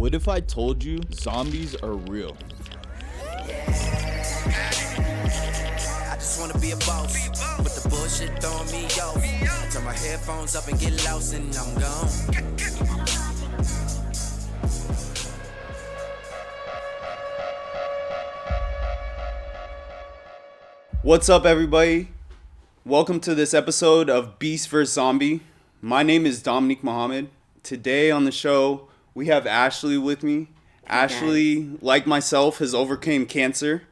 What if I told you zombies are real? I just wanna be a boss, but the bullshit throwing me off. I turn my headphones up and get lost and I'm gone. What's up, everybody? Welcome to this episode of Beastvszombie. My name is Dominique Mohammed. Today on the show, we have Ashley with me. Ashley, like myself, has overcome cancer.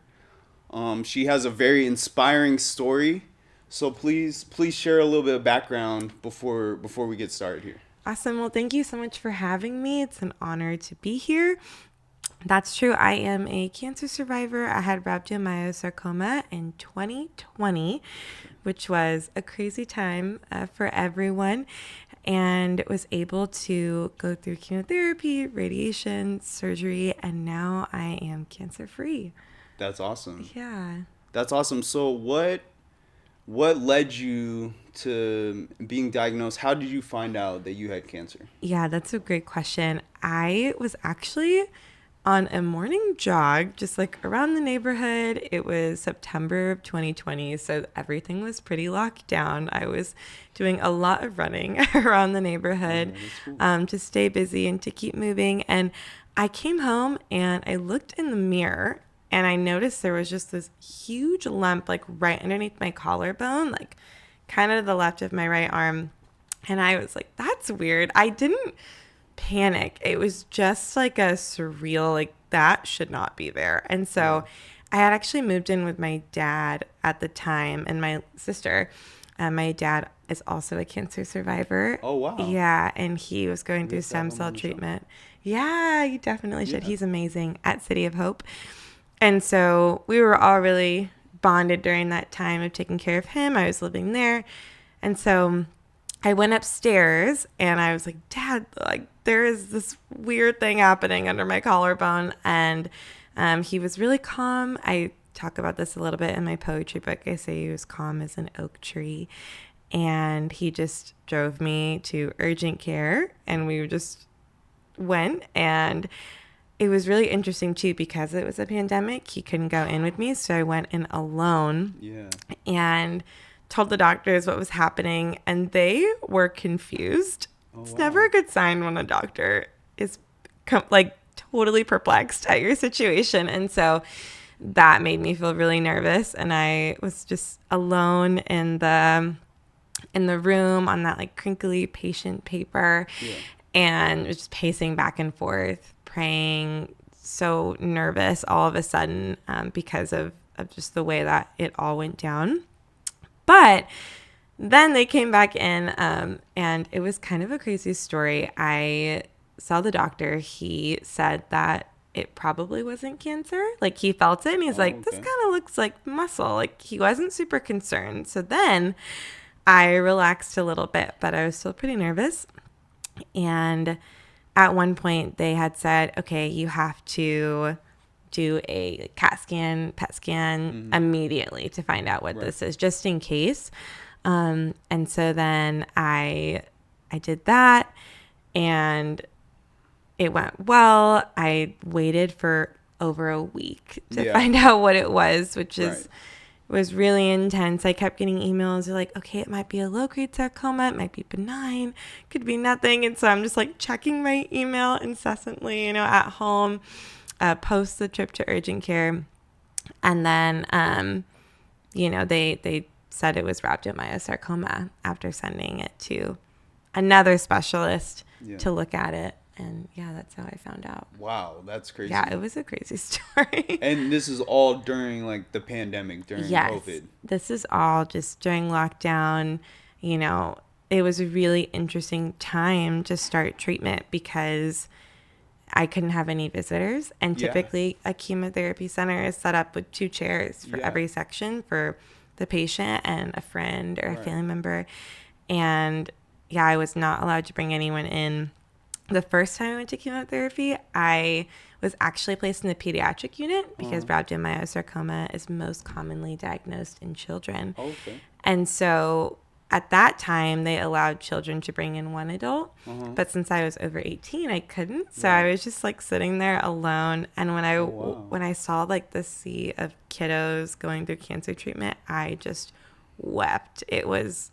She has a very inspiring story. So please share a little bit of background before we get started here. Awesome. Well, thank you so much for having me. It's an honor to be here. That's true. I am a cancer survivor. I had rhabdomyosarcoma in 2020, which was a crazy time for everyone, and was able to go through chemotherapy, radiation, surgery, and now I am cancer-free. That's awesome. Yeah. That's awesome. So what led you to being diagnosed? How did you find out that you had cancer? Yeah, that's a great question. I was actually on a morning jog, just like around the neighborhood. It was September of 2020, so everything was pretty locked down. I was doing a lot of running around the neighborhood to stay busy and to keep moving. And I came home and I looked in the mirror and I noticed there was just this huge lump like right underneath my collarbone, like kind of the left of my right arm. And I was like, that's weird. I didn't panic. It was just like a surreal, like that should not be there. And so I had actually moved in with my dad at the time and my sister. My dad is also a cancer survivor. Oh, wow. Yeah, and he was going through stem cell treatment. Yeah, you definitely should. He's amazing at City of Hope. And so we were all really bonded during that time of taking care of him. I was living there. And so I went upstairs and I was like, Dad, like there is this weird thing happening under my collarbone. And he was really calm. I talk about this a little bit in my poetry book. I say he was calm as an oak tree. And he just drove me to urgent care and we just went. And it was really interesting too because it was a pandemic. He couldn't go in with me. So I went in alone. Yeah. And told the doctors what was happening, and they were confused. It's never a good sign when a doctor is like totally perplexed at your situation. And so that made me feel really nervous. And I was just alone in the room on that like crinkly patient paper and just pacing back and forth, praying, so nervous all of a sudden because of just the way that it all went down. But then they came back in and it was kind of a crazy story. I saw the doctor. He said that it probably wasn't cancer. Like he felt it and he's like, this kind of looks like muscle. Like he wasn't super concerned. So then I relaxed a little bit, but I was still pretty nervous. And at one point they had said, okay, you have to do a CAT scan, PET scan immediately to find out what this is, just in case. And so then I did that and it went well. I waited for over a week to find out what it was, which was really intense. I kept getting emails. They're like, okay, it might be a low-grade sarcoma. It might be benign. Could be nothing. And so I'm just like checking my email incessantly, at home. Post the trip to urgent care. And then, they said it was rhabdomyosarcoma after sending it to another specialist to look at it. And that's how I found out. Wow, that's crazy. Yeah, it was a crazy story. And this is all during like the pandemic, during COVID. This is all just during lockdown. It was a really interesting time to start treatment because I couldn't have any visitors. And typically a chemotherapy center is set up with 2 chairs for every section for the patient and a friend or a family member. And I was not allowed to bring anyone in. The first time I went to chemotherapy, I was actually placed in the pediatric unit because rhabdomyosarcoma is most commonly diagnosed in children. Okay. And so at that time, they allowed children to bring in one adult. But since I was over 18, I couldn't. So I was just like sitting there alone. And when I saw like the sea of kiddos going through cancer treatment, I just wept. It was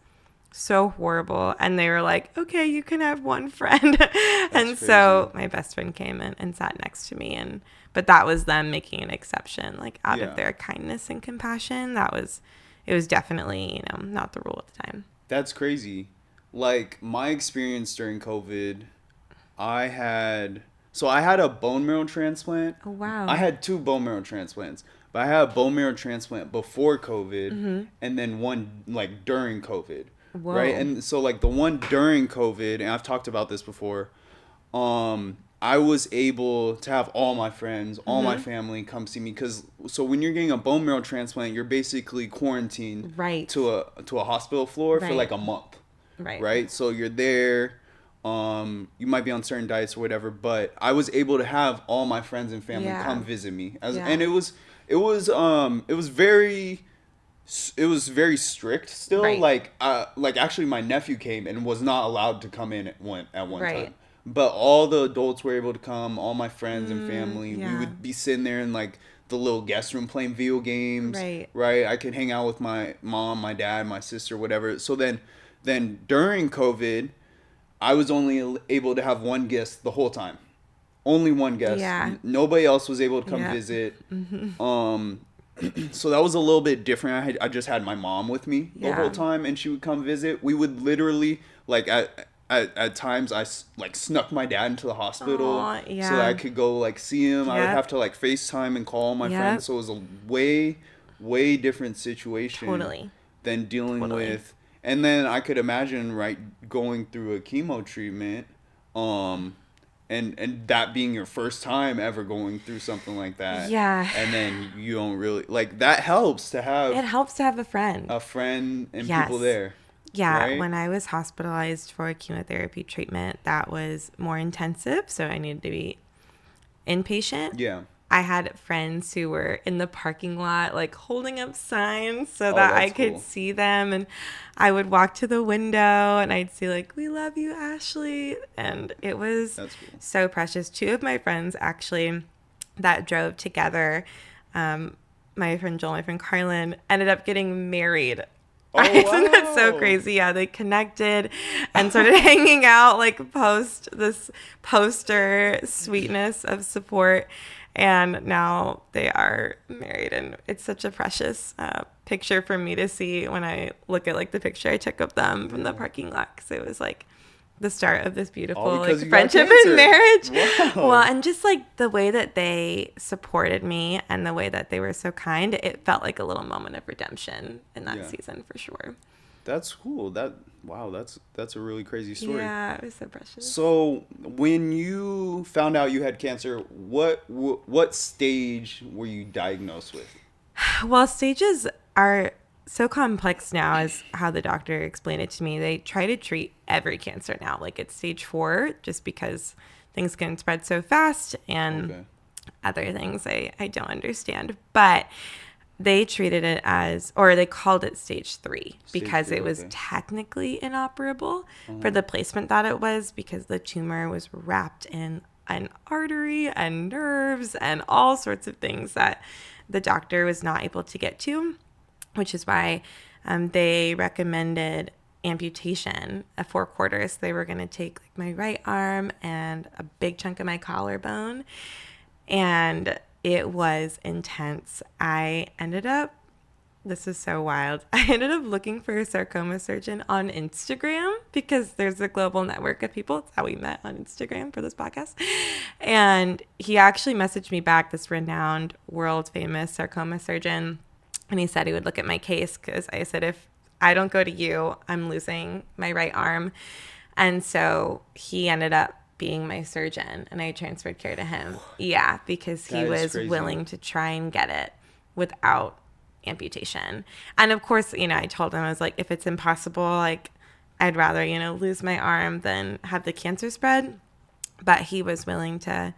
so horrible. And they were like, okay, you can have one friend. And so my best friend came in and sat next to me. But that was them making an exception, like out of their kindness and compassion. It was definitely, not the rule at the time. That's crazy. Like, my experience during COVID, I had a bone marrow transplant. Oh, wow. I had 2 bone marrow transplants. But I had a bone marrow transplant before COVID and then one, like, during COVID. Whoa. Right? And so, like, the one during COVID, and I've talked about this before, I was able to have all my friends, all my family come see me, so when you're getting a bone marrow transplant, you're basically quarantined to a hospital floor for like a month. Right? So you're there, you might be on certain diets or whatever, but I was able to have all my friends and family come visit me. And it was very strict still. Like actually my nephew came and was not allowed to come in at one time. But all the adults were able to come, all my friends and family. We would be sitting there in like the little guest room playing video games. Right. I could hang out with my mom, my dad, my sister, whatever. So then during COVID, I was only able to have one guest the whole time. Only one guest. Yeah. Nobody else was able to come visit. So that was a little bit different. I just had my mom with me the whole time, and she would come visit. We would literally, like, at times I like snuck my dad into the hospital so that I could go like see him. I would have to like FaceTime and call my friends. So it was a way different situation than dealing with. And then I could imagine going through a chemo treatment, and that being your first time ever going through something like that. Yeah. And then you don't really like that. Helps to have a friend and people there. Yeah, right? When I was hospitalized for a chemotherapy treatment, that was more intensive, so I needed to be inpatient. Yeah. I had friends who were in the parking lot, like, holding up signs so that I could see them, and I would walk to the window, and I'd see, like, "We love you, Ashley," and it was so precious. 2 of my friends, actually, that drove together, my friend Joel, my friend Carlin, ended up getting married. Oh, isn't that so crazy? Yeah, they connected and started hanging out, like, post this poster sweetness of support, and now they are married, and it's such a precious picture for me to see when I look at, like, the picture I took of them from the parking lot, because it was like the start of this beautiful like friendship and marriage. Wow. Well, and just like the way that they supported me and the way that they were so kind, it felt like a little moment of redemption in that season for sure. That's cool. That's a really crazy story. Yeah, it was so precious. So when you found out you had cancer, what stage were you diagnosed with? Well, stages are so complex now, is how the doctor explained it to me. They try to treat every cancer now like it's stage 4, just because things can spread so fast and other things I don't understand. But they treated it they called it stage 3 because it was technically inoperable for the placement that it was, because the tumor was wrapped in an artery and nerves and all sorts of things that the doctor was not able to get to, which is why they recommended amputation of 4 quarters. They were going to take like my right arm and a big chunk of my collarbone, and it was intense. This is so wild. I ended up looking for a sarcoma surgeon on Instagram, because there's a global network of people. It's how we met, on Instagram, for this podcast. And he actually messaged me back, this renowned, world famous sarcoma surgeon. And he said he would look at my case, because I said, if I don't go to you, I'm losing my right arm. And so he ended up being my surgeon, and I transferred care to him. Yeah, because he was willing to try and get it without amputation. And of course, I told him, I was like, if it's impossible, like, I'd rather, lose my arm than have the cancer spread. But he was willing to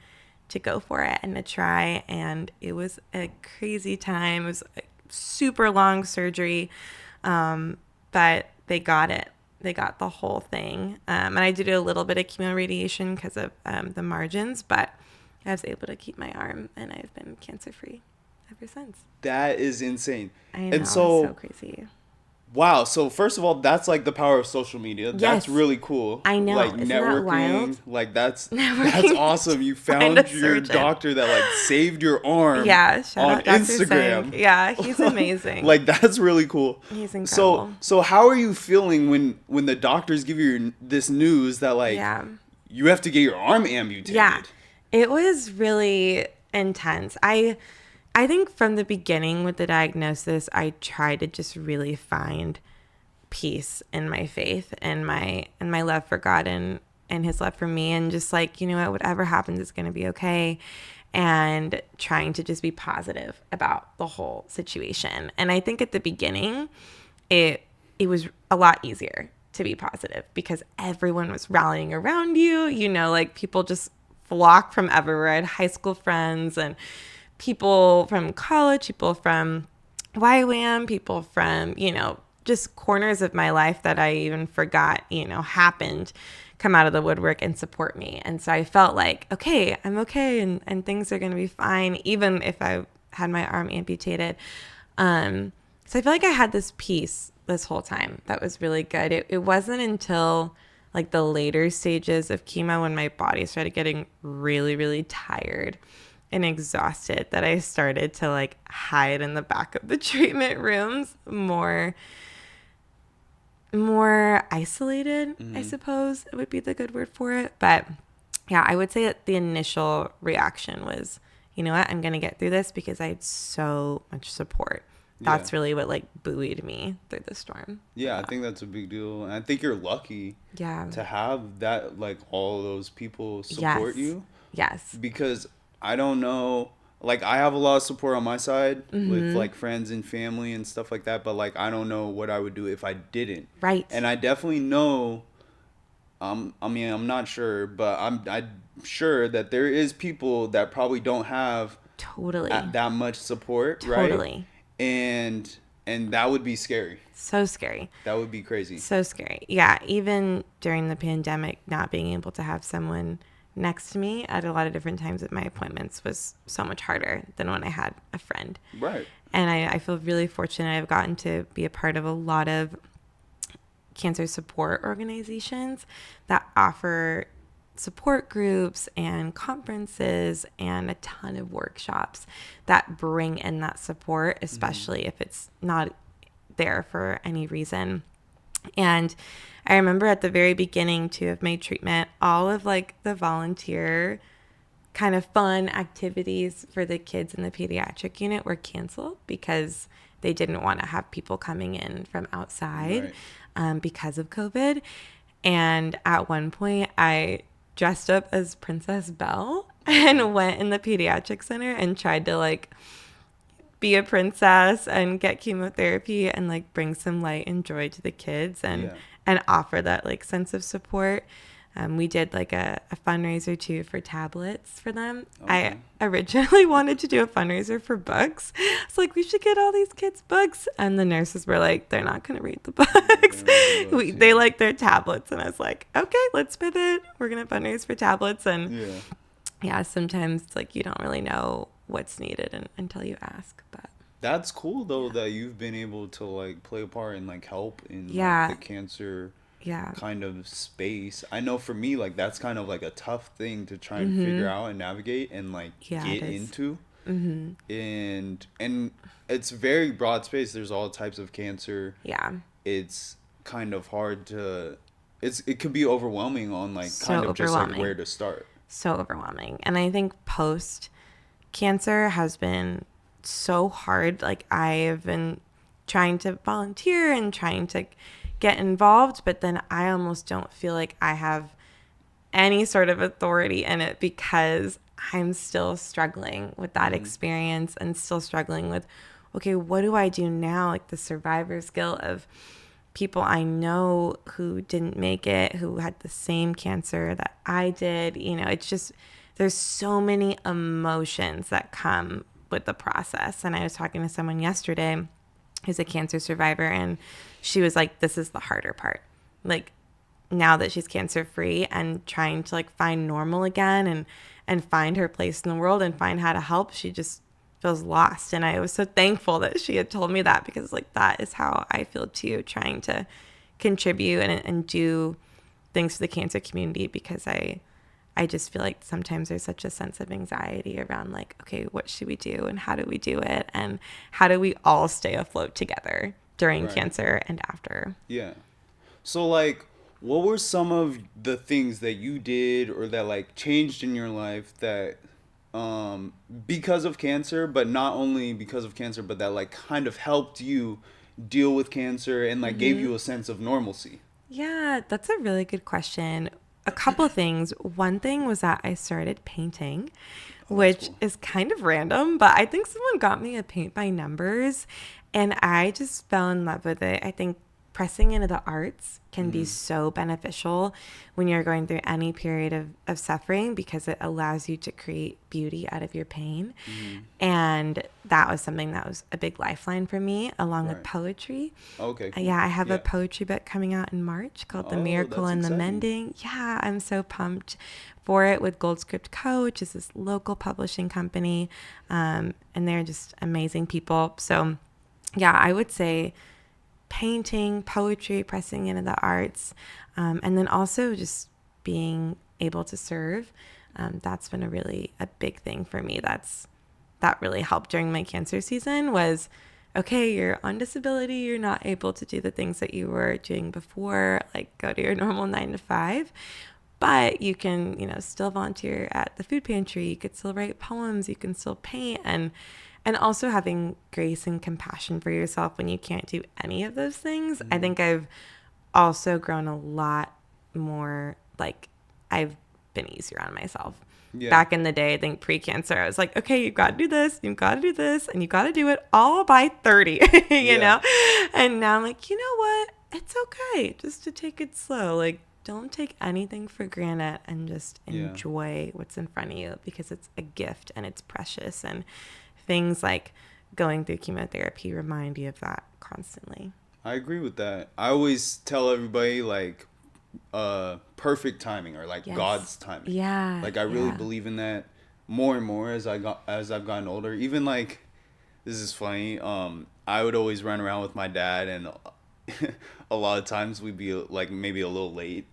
go for it and to try. And it was a crazy time. It was a super long surgery. But they got it. They got the whole thing. And I did a little bit of chemo radiation because of the margins, but I was able to keep my arm, and I've been cancer-free ever since. That is insane. I know, And so, it's so crazy. wow. So first of all, that's like the power of social media. Yes. That's really cool. I know. Like Isn't that wild? Like that's Networking. awesome. You Find found a your surgeon. doctor that like saved your arm. Yeah, shout on out Dr. Instagram. Singh. Yeah, he's amazing. Like that's really cool. He's incredible. So how are you feeling when the doctors give you this news that like you have to get your arm amputated? Yeah, it was really intense. I think from the beginning with the diagnosis, I tried to just really find peace in my faith and my love for God and his love for me, and just like, you know what, whatever happens, it's going to be okay, and trying to just be positive about the whole situation. And I think at the beginning, it was a lot easier to be positive because everyone was rallying around you, you know, like people just flock from everywhere. I had high school friends and people from college, people from YWAM, people from, you know, just corners of my life that I even forgot, you know, happened, come out of the woodwork and support me. And so I felt like, okay, I'm okay, and things are going to be fine, even if I had my arm amputated. So I feel like I had this peace this whole time that was really good. It wasn't until like the later stages of chemo when my body started getting really, really tired and exhausted that I started to like hide in the back of the treatment rooms more isolated, I suppose it would be the good word for it. But yeah, I would say that the initial reaction was, you know what, I'm going to get through this because I had so much support. That's really what like buoyed me through the storm. Yeah, I think that's a big deal. And I think you're lucky to have that, like all those people support you. Yes. Because I don't know, like I have a lot of support on my side with like friends and family and stuff like that, but like I don't know what I would do if I didn't. Right. And I definitely know, I mean, I'm not sure, but I'm sure that there is people that probably don't have that much support, right? And that would be scary. So scary. That would be crazy. So scary. Yeah, even during the pandemic, not being able to have someone next to me at a lot of different times at my appointments was so much harder than when I had a friend. Right. And I feel really fortunate. I've gotten to be a part of a lot of cancer support organizations that offer support groups and conferences and a ton of workshops that bring in that support, especially if it's not there for any reason. And I remember at the very beginning too of my treatment, all of like the volunteer kind of fun activities for the kids in the pediatric unit were canceled because they didn't want to have people coming in from outside because of COVID. And at one point I dressed up as Princess Belle and went in the pediatric center and tried to like be a princess and get chemotherapy and like bring some light and joy to the kids and offer that like sense of support. We did like a fundraiser too for tablets for them. Okay. I originally wanted to do a fundraiser for books. It's like, we should get all these kids books. And the nurses were like, they're not going to read the books. They like their tablets. And I was like, okay, let's pivot. We're going to fundraise for tablets. And yeah, sometimes it's like you don't really know what's needed until you ask. But that's cool though that you've been able to like play a part and like help in like, the cancer kind of space. I know for me, like that's kind of like a tough thing to try and figure out and navigate and like get into. And it's very broad space. There's all types of cancer. It's kind of hard to it could be overwhelming on like so kind of just like where to start. So overwhelming. And I think post cancer has been so hard. Like I've been trying to volunteer and trying to get involved, but then I almost don't feel like I have any sort of authority in it because I'm still struggling with that experience and still struggling with, okay, what do I do now? Like the survivor's guilt of people I know who didn't make it, who had the same cancer that I did. You know, it's just, there's so many emotions that come with the process. And I was talking to someone yesterday who's a cancer survivor, and she was like, this is the harder part. Like, now that she's cancer free and trying to like find normal again and find her place in the world and find how to help, she just feels lost. And I was so thankful that she had told me that, because like that is how I feel too, trying to contribute and do things for the cancer community, because I just feel like sometimes there's such a sense of anxiety around like, okay, what should we do and how do we do it and how do we all stay afloat together during cancer and after. Yeah. So like, what were some of the things that you did or that like changed in your life that because of cancer, but not only because of cancer, but that like kind of helped you deal with cancer and like gave you a sense of normalcy? Yeah, that's a really good question. A couple of things. One thing was that I started painting, which cool. is kind of random, but I think someone got me a paint by numbers and I just fell in love with it. I think pressing into the arts can be so beneficial when you're going through any period of suffering, because it allows you to create beauty out of your pain. And that was something that was a big lifeline for me, along with poetry. Okay, cool. Yeah, I have a poetry book coming out in March called The Miracle and the Mending. Yeah, I'm so pumped for it, with Gold Script Co., which is this local publishing company. And they're just amazing people. So yeah, I would say painting, poetry, pressing into the arts, and then also just being able to serve. That's been a big thing for me. That really helped during my cancer season. Was, okay, you're on disability, you're not able to do the things that you were doing before, like go to your normal 9 to 5, but you can, still volunteer at the food pantry, you could still write poems, you can still paint, and also having grace and compassion for yourself when you can't do any of those things. I think I've also grown a lot more, like I've been easier on myself. Yeah. Back in the day, I think pre-cancer, I was like, okay, you've got to do this, you've got to do this, and you've got to do it all by 30, you know? And now I'm like, you know what? It's okay just to take it slow. Like, don't take anything for granted and just enjoy what's in front of you, because it's a gift and it's precious. And things like going through chemotherapy remind you of that constantly. I agree with that. I always tell everybody like perfect timing, or like God's timing. Yeah. Like I really believe in that more and more as I've gotten older. Even like, this is funny. I would always run around with my dad, and a lot of times we'd be like maybe a little late.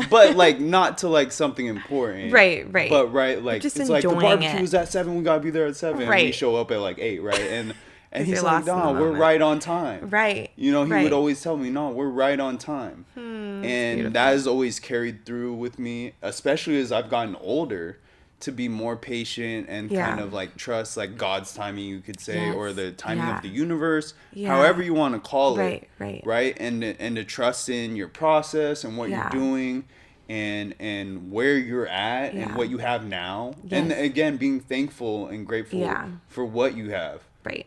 But like not to like something important, right but like just it's like the barbecue it. was at 7, we gotta be there at 7, and we show up at like 8, right? And he's like, no, we're right on time, right? He would always tell me, no, we're right on time. And that has always carried through with me, especially as I've gotten older, to be more patient and kind of like trust like God's timing, you could say, or the timing of the universe, however you want to call it, right? And to trust in your process and what you're doing, and where you're at and what you have now, and again being thankful and grateful for what you have,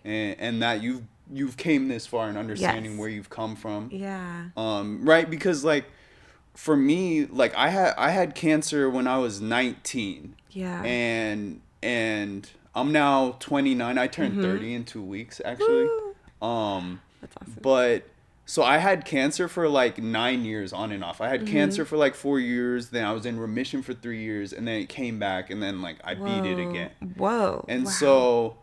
and that you've came this far and understanding where you've come from, right? Because like for me, like I had cancer when I was 19. Yeah. And I'm now 29. I turned 30 in 2 weeks, actually. Woo! That's awesome. But so I had cancer for like 9 years on and off. I had cancer for like 4 years. Then I was in remission for 3 years, and then it came back, and then like I beat it again. Whoa. And so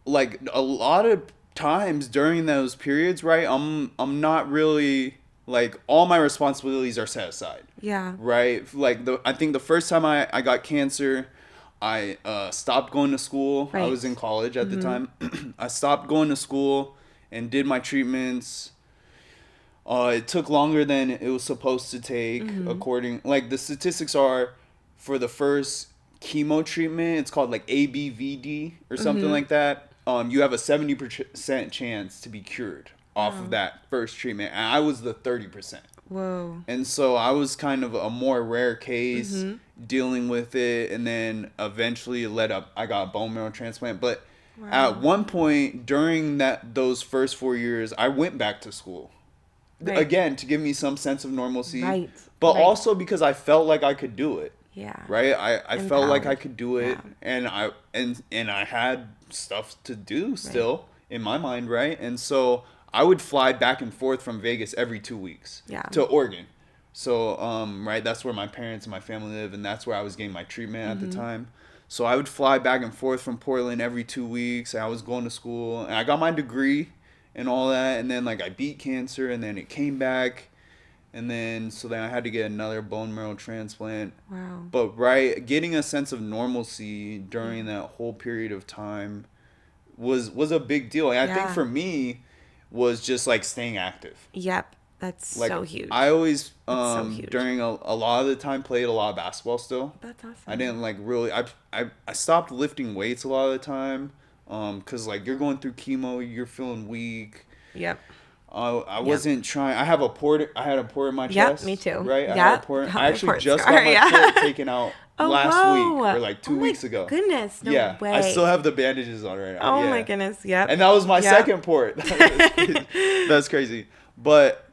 like a lot of times during those periods, right, I'm not really, like, all my responsibilities are set aside. Yeah. Right? Like, I think the first time I got cancer, I stopped going to school. I was in college at the time. I stopped going to school and did my treatments. It took longer than it was supposed to take, like, the statistics are, for the first chemo treatment, it's called, like, ABVD or something like that. You have a 70% chance to be cured off of that first treatment, and I was the 30%. Whoa. And so I was kind of a more rare case dealing with it, and then eventually I got a bone marrow transplant. But at one point during those first 4 years, I went back to school. Again, to give me some sense of normalcy. But also because I felt like I could do it. Yeah. Right? I felt like I could do it, and I had stuff to do still in my mind, right? And so I would fly back and forth from Vegas every 2 weeks to Oregon. So, right, that's where my parents and my family live, and that's where I was getting my treatment at the time. So I would fly back and forth from Portland every 2 weeks. And I was going to school, and I got my degree and all that. And then, like, I beat cancer, and then it came back. And then, so then I had to get another bone marrow transplant. Wow. But, right, getting a sense of normalcy during that whole period of time was a big deal. And I think for me was just, like, staying active. Yep. That's Like, so huge. I always, so huge. during a lot of the time, played a lot of basketball still. That's awesome. I didn't, like, really, I stopped lifting weights a lot of the time. Because, like, you're going through chemo, you're feeling weak. Yep. I wasn't trying. I had a port in my chest. Yep, me too. Right? I Yep. had a port. I actually just scar, got my port taken out last week or like 2 weeks ago. Goodness, no way. I still have the bandages on right now. Oh my goodness, yep. And that was my second port. That's crazy. But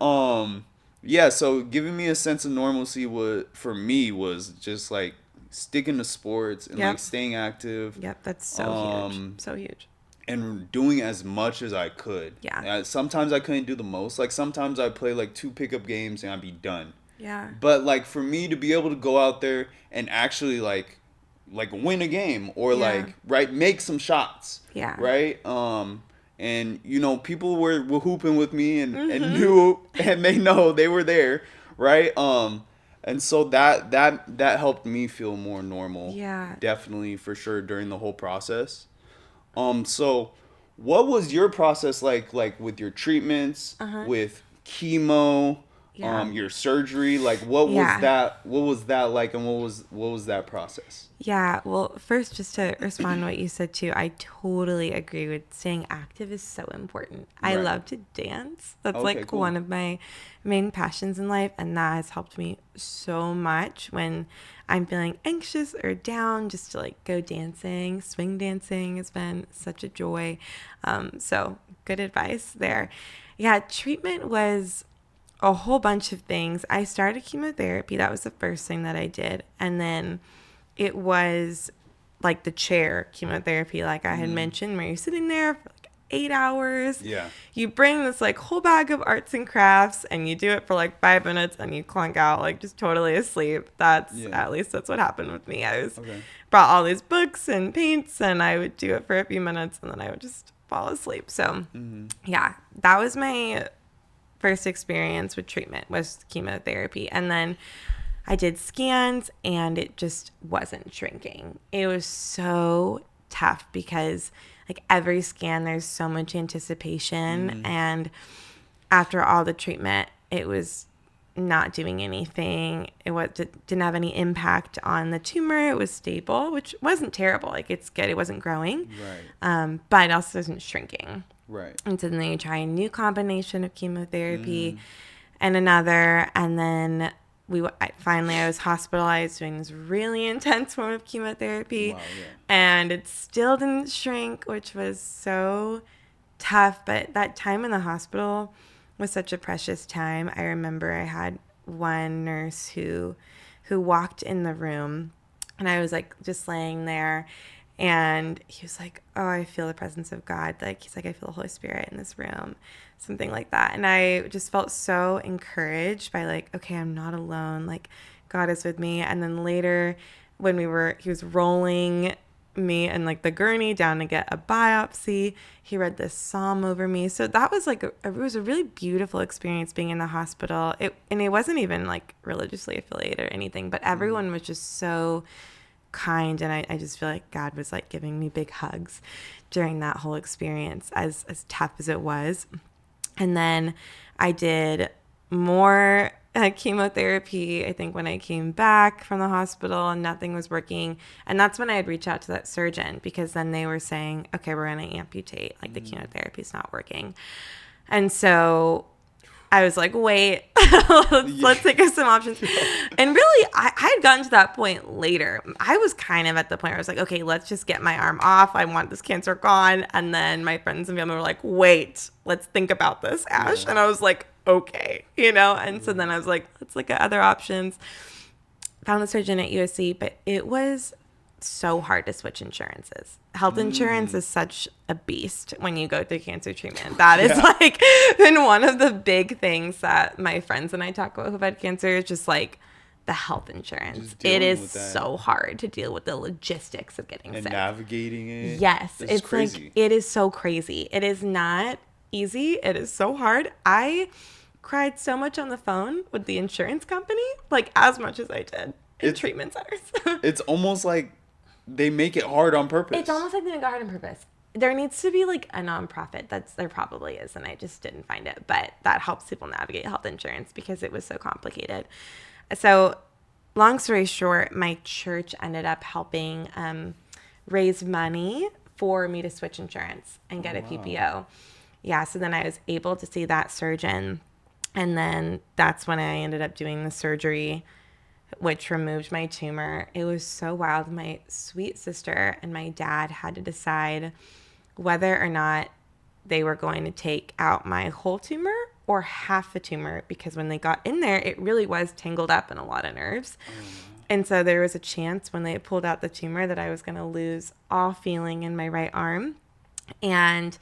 yeah. So giving me a sense of normalcy for me was just like sticking to sports and like staying active. Yep, that's so huge. So huge. And doing as much as I could. Yeah. Sometimes I couldn't do the most. Like, sometimes I'd play, like, 2 pickup games and I'd be done. Yeah. But, like, for me to be able to go out there and actually, like win a game or, like, right, make some shots. Yeah. Right? And, you know, people were hooping with me and knew, and they know they were there. Right? And so that helped me feel more normal. Yeah. Definitely, for sure, during the whole process. So what was your process like with your treatments, with chemo, your surgery? Like, what was that like, and what was that process? Yeah, well, first, just to respond to what you said too, I totally agree with staying active is so important. I love to dance. That's cool. One of my main passions in life, and that has helped me so much when I'm feeling anxious or down, just to like go dancing. Swing dancing has been such a joy. So good advice there. Yeah, treatment was a whole bunch of things. I started chemotherapy. That was the first thing that I did. And then it was like the chair chemotherapy, like I had mentioned, where you're sitting there for like 8 hours. Yeah. You bring this like whole bag of arts and crafts and you do it for like 5 minutes and you clunk out like just totally asleep. At least that's what happened with me. I brought all these books and paints and I would do it for a few minutes and then I would just fall asleep. So yeah, that was my first experience with treatment, was chemotherapy. And then I did scans and it just wasn't shrinking. It was so tough because like every scan there's so much anticipation, and after all the treatment it was not doing anything. Didn't have any impact on the tumor. It was stable, which wasn't terrible. Like, it's good. It wasn't growing. Right. But it also isn't shrinking. Right. And so then you try a new combination of chemotherapy and another, and then I was hospitalized doing this really intense form of chemotherapy. Wow, yeah. And it still didn't shrink, which was so tough. But that time in the hospital was such a precious time. I remember I had one nurse who walked in the room, and I was like just laying there, and he was like, "Oh, I feel the presence of God." Like, he's like, "I feel the Holy Spirit in this room," something like that. And I just felt so encouraged by like, okay, I'm not alone. Like, God is with me. And then later when he was rolling me and like the gurney down to get a biopsy, he read this psalm over me. So that was like it was a really beautiful experience being in the hospital. And it wasn't even like religiously affiliated or anything, but everyone was just so kind, and I just feel like God was like giving me big hugs during that whole experience, as tough as it was. And then I did more chemotherapy, I think, when I came back from the hospital and nothing was working. And that's when I had reached out to that surgeon, because then they were saying, okay, we're going to amputate. Like, the chemotherapy is not working. And so I was like, wait, let's think of some options. And really, I had gotten to that point later. I was kind of at the point where I was like, okay, let's just get my arm off. I want this cancer gone. And then my friends and family were like, wait, let's think about this, Ash. And I was like, okay, And so then I was like, let's look at other options. Found the surgeon at USC, but it was so hard to switch insurances. Health insurance is such a beast when you go through cancer treatment. That is like been one of the big things that my friends and I talk about who've had cancer is just like the health insurance. It is so hard to deal with the logistics of getting sick. And navigating it. Yes. It's crazy. Like, it is so crazy. It is not easy. It is so hard. I cried so much on the phone with the insurance company, like as much as I did in treatment centers. It's almost like they make it hard on purpose. It's almost like they make it hard on purpose. There needs to be like a nonprofit. There probably is, and I just didn't find it. But that helps people navigate health insurance because it was so complicated. So, long story short, my church ended up helping raise money for me to switch insurance and get a PPO. Yeah, so then I was able to see that surgeon, and then that's when I ended up doing the surgery, which removed my tumor. It was so wild. My sweet sister and my dad had to decide whether or not they were going to take out my whole tumor or half the tumor, because when they got in there, it really was tangled up in a lot of nerves. And so there was a chance when they pulled out the tumor that I was going to lose all feeling in my right arm. And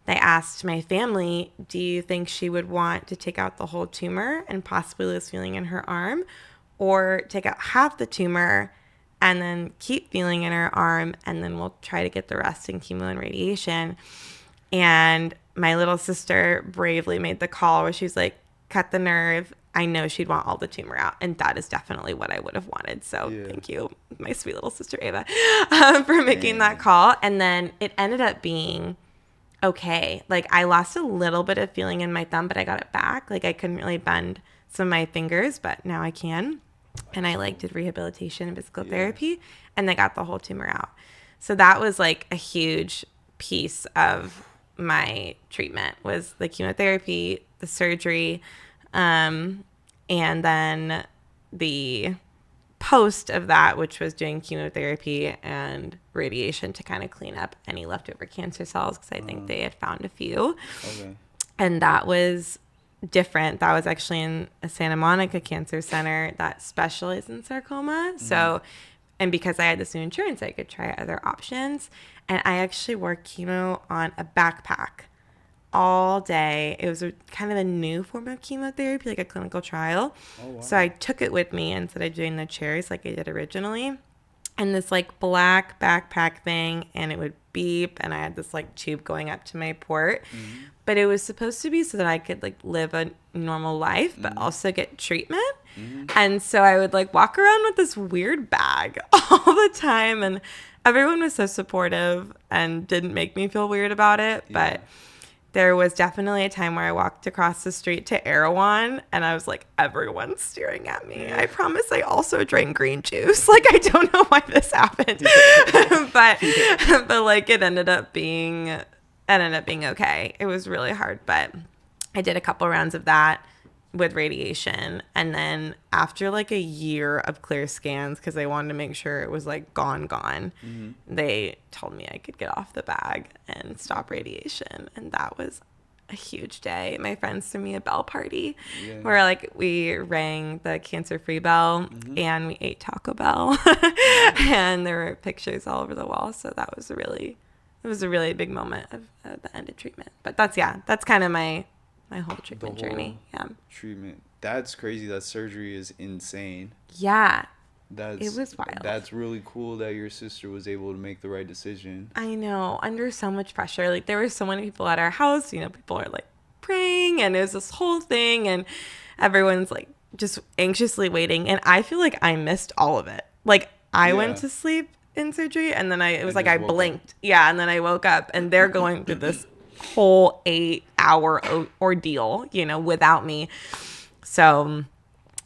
they asked my family, do you think she would want to take out the whole tumor and possibly lose feeling in her arm, or take out half the tumor and then keep feeling in her arm, and then we'll try to get the rest in chemo and radiation? And my little sister bravely made the call where she was like, cut the nerve. I know she'd want all the tumor out. And that is definitely what I would have wanted. So thank you, my sweet little sister Ava, for making that call. And then it ended up being okay. Like, I lost a little bit of feeling in my thumb, but I got it back. Like, I couldn't really bend some of my fingers, but now I can. And I did rehabilitation and physical therapy, and they got the whole tumor out. So that was like a huge piece of my treatment, was the chemotherapy, the surgery, and then the post of that, which was doing chemotherapy and radiation to kind of clean up any leftover cancer cells, because I think they had found a few. Okay. And that was different. That was actually in a Santa Monica Cancer Center that specialized in sarcoma. So, and because I had this new insurance, I could try other options. And I actually wore chemo on a backpack all day. It was kind of a new form of chemotherapy, like a clinical trial. Oh, wow. So I took it with me instead of doing the chairs like I did originally. And this like black backpack thing, and it would beep, and I had this like tube going up to my port. But it was supposed to be so that I could like live a normal life, but also get treatment. And so I would like walk around with this weird bag all the time, and everyone was so supportive and didn't make me feel weird about it. But there was definitely a time where I walked across the street to Erewhon, and I was like, everyone's staring at me. I promise I also drank green juice. Like, I don't know why this happened. but like it ended up being okay. It was really hard, but I did a couple rounds of that with radiation. And then after like a year of clear scans, because they wanted to make sure it was like gone, they told me I could get off the bag and stop radiation. And that was a huge day. My friends threw me a bell party where like we rang the cancer-free bell and we ate Taco Bell. And there were pictures all over the wall. So that was it was a really big moment of the end of treatment. But that's kind of my whole treatment journey. Treatment. That's crazy. That surgery is insane. Yeah. It was wild. That's really cool that your sister was able to make the right decision. I know. Under so much pressure. Like, there were so many people at our house. You know, people are like praying, and it was this whole thing, and everyone's like just anxiously waiting. And I feel like I missed all of it. Like, I went to sleep in surgery, and then it was like I blinked. And then I woke up, and they're going through this whole 8-hour ordeal, you know, without me. So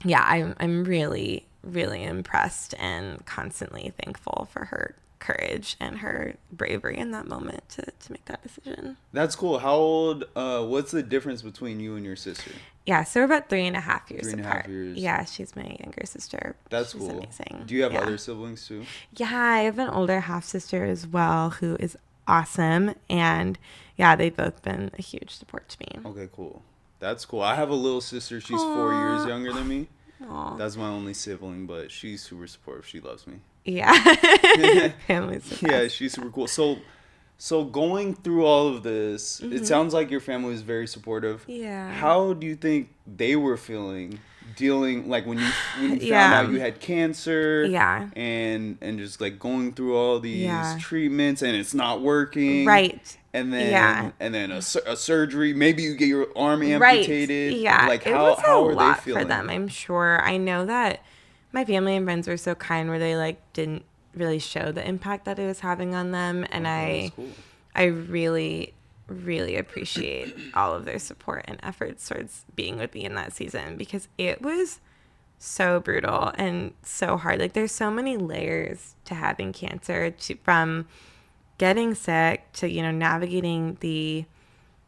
I'm really, really impressed and constantly thankful for her courage and her bravery in that moment to make that decision. That's cool. How old, what's the difference between you and your sister? So we're about 3.5 years apart. 3.5 years. Yeah, she's my younger sister. That's she's cool. Amazing. Do you have other siblings too? Yeah, I have an older half sister as well who is awesome, and they've both been a huge support to me. Okay, cool. That's cool. I have a little sister. She's 4 years younger than me. Aw. That's my only sibling, but she's super supportive. She loves me. Yeah. Family's the Yeah, best. she's super cool. So going through all of this, it sounds like your family was very supportive. Yeah. How do you think they were feeling dealing like when you found Yeah. out you had cancer? Yeah. And just like going through all these Yeah. treatments and it's not working. Right. And Yeah. then a surgery. Maybe you get your arm Right. amputated. Yeah. Like It was how a are they lot feeling? for them, I'm sure. I know that my family and friends were so kind where they like didn't really show the impact that it was having on them, and That's cool. I really really appreciate all of their support and efforts towards being with me in that season, because it was so brutal and so hard. Like there's so many layers to having cancer, from getting sick to, you know, navigating the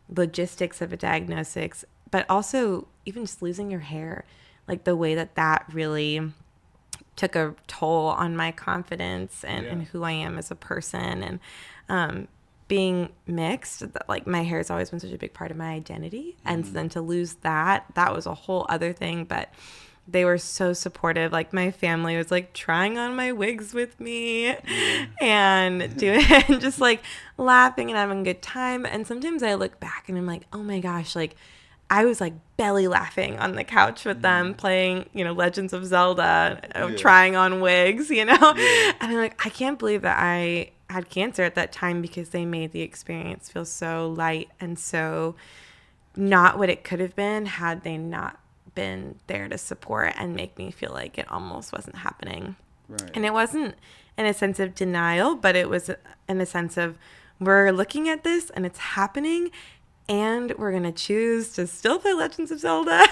logistics of a diagnosis, but also even just losing your hair, like the way that really took a toll on my confidence and who I am as a person. And being mixed, like my hair has always been such a big part of my identity. And so then to lose that was a whole other thing. But they were so supportive. Like my family was like trying on my wigs with me and doing and just like laughing and having a good time. And sometimes I look back and I'm like, oh my gosh, like I was like belly laughing on the couch with them playing, you know, Legends of Zelda, trying on wigs, you know? And I'm like, I can't believe that I had cancer at that time, because they made the experience feel so light and so not what it could have been had they not been there to support and make me feel like it almost wasn't happening. Right. And it wasn't in a sense of denial, but it was in a sense of, we're looking at this and it's happening, and we're going to choose to still play Legends of Zelda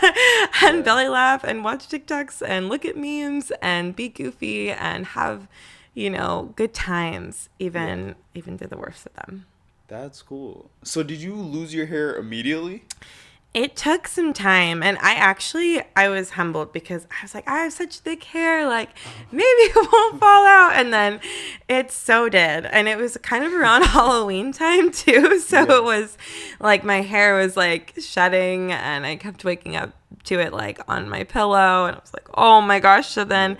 and belly laugh and watch TikToks and look at memes and be goofy and have, you know, good times, even through the worst of them. That's cool. So did you lose your hair immediately? It took some time, and I was humbled because I was like, I have such thick hair, like maybe it won't fall out, and then it so did, and it was kind of around Halloween time too, so it was like my hair was like shedding, and I kept waking up to it like on my pillow, and I was like, oh my gosh. So then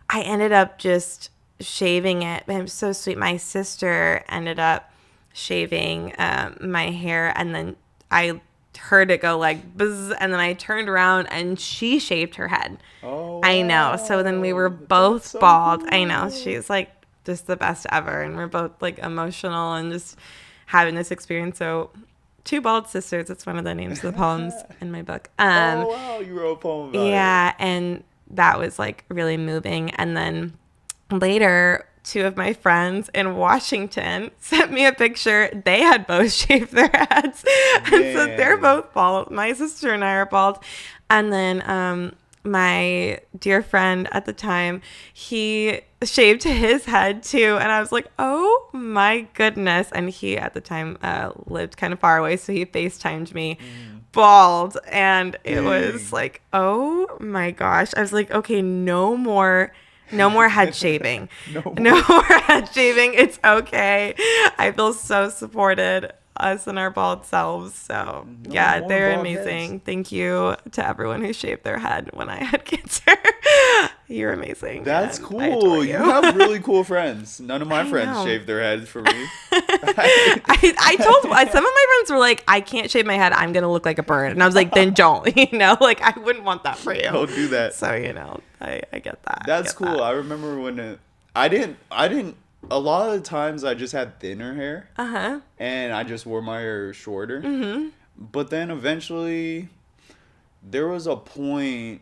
I ended up just shaving it, and it was so sweet. My sister ended up shaving my hair, and then I heard it go like buzz, and then I turned around and she shaved her head. Oh, I know. So then we were both so bald. cool. I know. She's like just the best ever, and we're both like emotional and just having this experience. So two bald sisters, it's one of the names of the poems in my book. Oh wow, you wrote a poem about it. Yeah, and that was like really moving. And then later, two of my friends in Washington sent me a picture. They had both shaved their heads. And so they're both bald. My sister and I are bald. And then my dear friend at the time, he shaved his head too. And I was like, oh my goodness. And he at the time lived kind of far away. So he FaceTimed me bald. And it was like, oh my gosh. I was like, okay, no more head shaving. No more head shaving. It's okay. I feel so supported, us and our bald selves. So yeah, they're amazing. Heads. Thank you to everyone who shaved their head when I had cancer. You're amazing. That's cool. You have really cool friends. None of my friends shaved their heads for me. I told some of my friends were like, I can't shave my head. I'm going to look like a bird. And I was like, then don't, you know, like I wouldn't want that for you. Don't do that. So, you know, I get that. That's cool. That. I remember when I didn't, a lot of the times I just had thinner hair. Uh-huh. And I just wore my hair shorter. Mm-hmm. But then eventually there was a point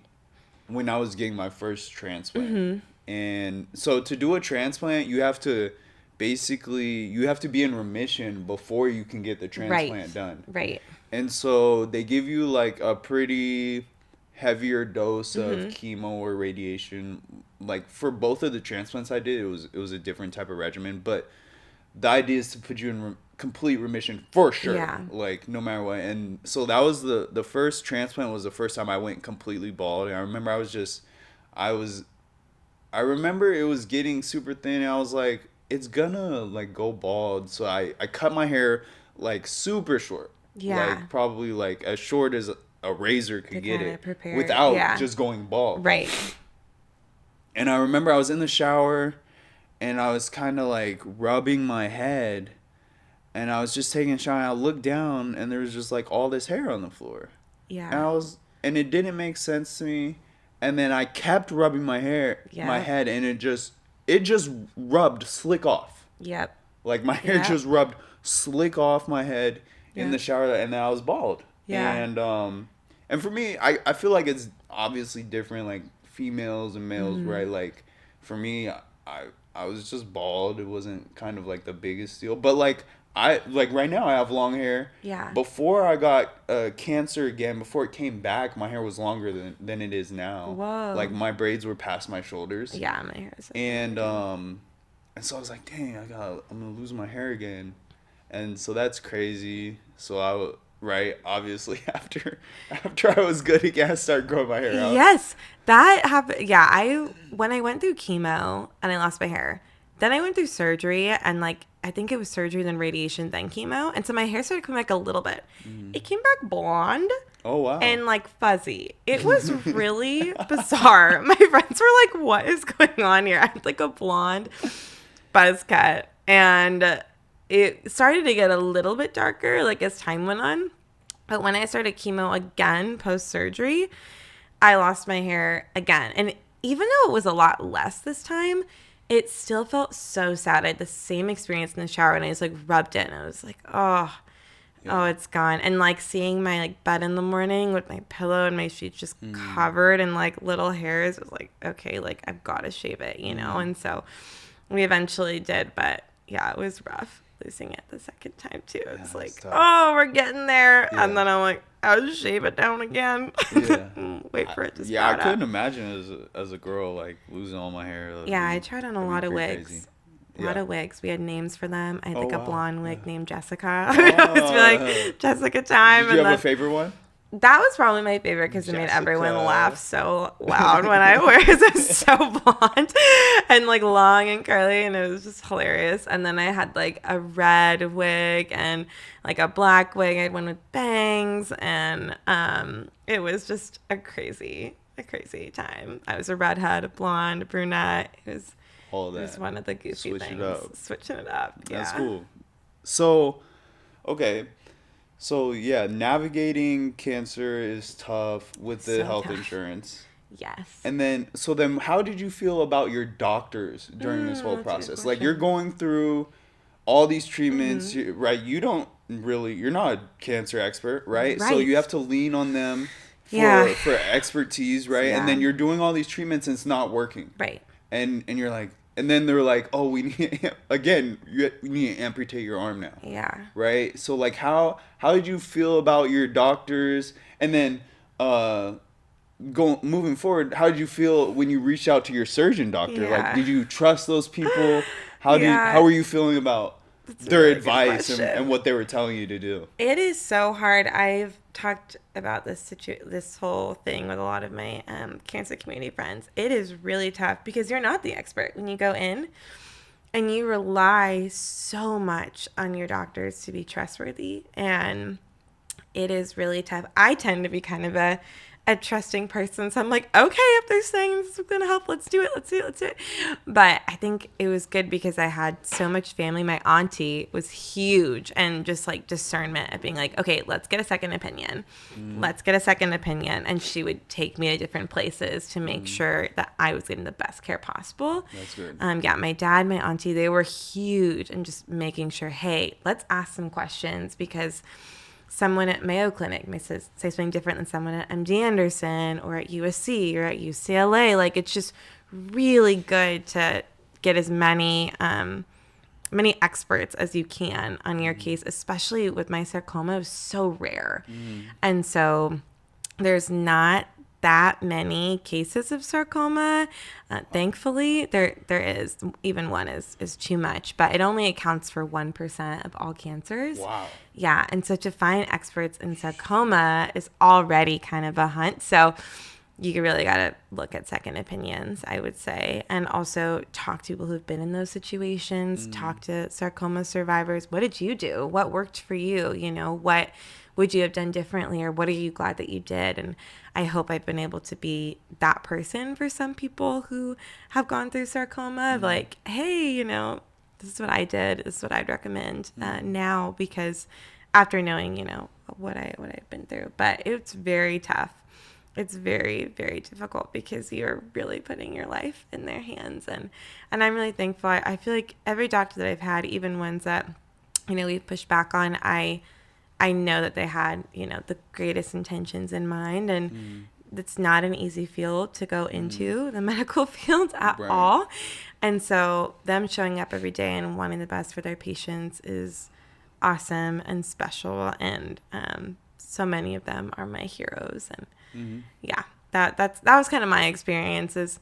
when I was getting my first transplant. Mm-hmm. And so to do a transplant, you have to be in remission before you can get the transplant done. Right. And so they give you like a pretty heavier dose of chemo or radiation. Like for both of the transplants I did, it was a different type of regimen, but the idea is to put you in complete remission for sure. Yeah. Like no matter what. And so that was the first transplant was the first time I went completely bald. And I remember I remember it was getting super thin. And I was like, it's gonna like go bald. So I cut my hair like super short. Yeah. Like probably like as short as a razor could get kinda it prepare. without Yeah. just going bald. Right. And I remember I was in the shower and I was kind of like rubbing my head and I was just taking a shower and I looked down and there was just like all this hair on the floor. Yeah. And it didn't make sense to me. And then I kept rubbing my Yeah. head and it just rubbed slick off. Yep. Like my hair Yep. just rubbed slick off my head in Yeah. the shower and then I was bald. Yeah. And for me, I feel like it's obviously different, like females and males, right? Like for me, I was just bald. It wasn't kind of like the biggest deal. But like right now I have long hair. Yeah. Before I got cancer again, before it came back, my hair was longer than it is now. Whoa. Like my braids were past my shoulders. Yeah, my hair is. And so I was like, dang, I'm gonna lose my hair again. And so that's crazy. So obviously after I was good again, I started growing my hair out. Yes, that happened. Yeah, when I went through chemo and I lost my hair, then I went through surgery and like I think it was surgery then radiation then chemo, and so my hair started coming back a little bit. It came back blonde. Oh wow. And like fuzzy. It was really bizarre. My friends were like, "What is going on here?" I had like a blonde buzz cut, and it started to get a little bit darker like as time went on. But when I started chemo again post surgery, I lost my hair again. And even though it was a lot less this time, it still felt so sad. I had the same experience in the shower and I just like rubbed it and I was like, oh, it's gone. And like seeing my like bed in the morning with my pillow and my sheets just covered in like little hairs, was like, okay, like I've got to shave it, you know? And so we eventually did, but yeah, it was rough losing it the second time too. It's like, tough. oh, we're getting there. Yeah. And then I'm like, I'll just shave it down again. Yeah. Wait for it to Yeah, I sprout couldn't up. imagine as a girl like losing all my hair. Yeah, I tried on a lot of wigs. Crazy. A lot Yeah. of wigs. We had names for them. I had Oh, like a wow. blonde wig named Jessica. I would always be like, Jessica time. Did you and have then, a favorite one? that was probably my favorite because it made everyone Jessica. laugh so loud when I wear it. It was so blonde and like long and curly, and it was just hilarious. And then I had like a red wig and like a black wig. I had one with bangs, and it was just a crazy time. I was a redhead, a blonde, a brunette. It All that. was one of the goofy Switching things. it up. Switching it up. Yeah. That's cool. So, okay. So, yeah, navigating cancer is tough with the So health tough. insurance. Yes. And then how did you feel about your doctors during this whole that's a good process? Like, question. you're going through all these treatments, right? You're not a cancer expert, right? So Right. you have to lean on them Yeah. for expertise, right? Yeah. And then you're doing all these treatments and it's not working. Right. And you're like, and then they're like, oh, we need, again, we need to amputate your arm now. Yeah. Right? So like how did you feel about your doctors? And then moving forward, how did you feel when you reached out to your surgeon doctor? Yeah. Like did you trust those people? Yeah. How were you feeling about That's a their really good advice question. and what they were telling you to do? It is so hard. I've talked about this whole thing with a lot of my cancer community friends. It is really tough because you're not the expert when you go in, and you rely so much on your doctors to be trustworthy, and it is really tough. I tend to be kind of a trusting person, so I'm like, okay, if they're saying this is gonna help, let's do it. But I think it was good because I had so much family. My auntie was huge, and just like discernment of being like, okay, let's get a second opinion. And she would take me to different places to make sure that I was getting the best care possible. That's good. Yeah, my dad, my auntie, they were huge, and just making sure, hey, let's ask some questions, because someone at Mayo Clinic may say something different than someone at MD Anderson or at USC or at UCLA. Like, it's just really good to get as many experts as you can on your case, especially with my sarcoma. It was so rare. And so there's not that many cases of sarcoma. Thankfully, there is. Even one is too much, but it only accounts for 1% of all cancers. Wow. Yeah, and so to find experts in sarcoma is already kind of a hunt. So you really got to look at second opinions, I would say, and also talk to people who've been in those situations, talk to sarcoma survivors. What did you do? What worked for you? You know, what would you have done differently, or what are you glad that you did? And I hope I've been able to be that person for some people who have gone through sarcoma, like, hey, you know, this is what I did. This is what I'd recommend now, because after knowing, you know, what I've been through. But it's very tough. It's very, very difficult because you're really putting your life in their hands. And I'm really thankful. I feel like every doctor that I've had, even ones that, you know, we've pushed back on, I know that they had, you know, the greatest intentions in mind. And it's not an easy field to go into, the medical field at all. And so them showing up every day and wanting the best for their patients is awesome and special. And so many of them are my heroes. And yeah, that was kind of my experience, is